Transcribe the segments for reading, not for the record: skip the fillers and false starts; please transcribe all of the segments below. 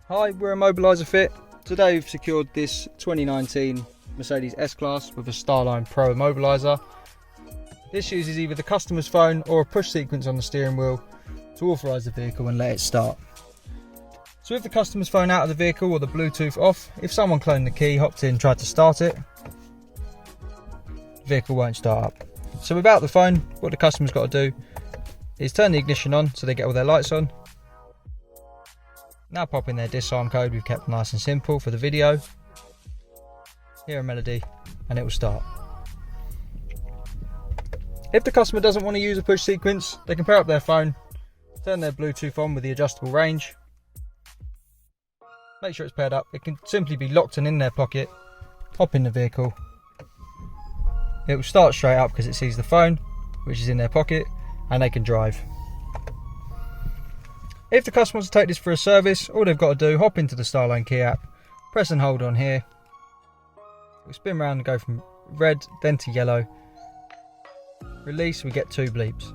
Hi, we're Immobiliser Fit. Today we've secured this 2019 Mercedes S-Class with a Starline Pro immobiliser. This uses either the customer's phone or a push sequence on the steering wheel to authorise the vehicle and let it start. So with the customer's phone out of the vehicle or the Bluetooth off, if someone cloned the key, hopped in, tried to start it, the vehicle won't start up. So without the phone, what the customer's got to do is turn the ignition on so they get all their lights on. Now pop in their disarm code we've kept nice and simple for the video. Hear a melody and it will start. If the customer doesn't want to use a push sequence, they can pair up their phone, turn their Bluetooth on with the adjustable range. Make sure it's paired up. It can simply be locked and in their pocket. Hop in the vehicle. It will start straight up because it sees the phone, which is in their pocket, and they can drive. If the customer wants to take this for a service, all they've got to do, hop into the Starline key app, press and hold on here. We'll spin around and go from red then to yellow. Release, we get 2 bleeps.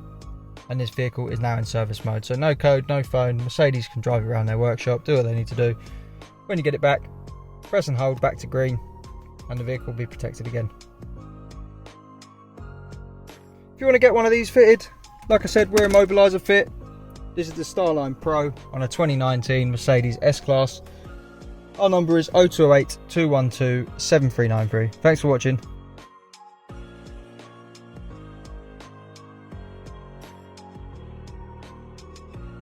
And this vehicle is now in service mode. So no code, no phone. Mercedes can drive around their workshop, do what they need to do. When you get it back, press and hold back to green and the vehicle will be protected again. If you want to get one of these fitted, like I said, we're Immobiliser Fit. This is the Starline Pro on a 2019 Mercedes S-Class. Our number is 0208 212 7393. Thanks for watching.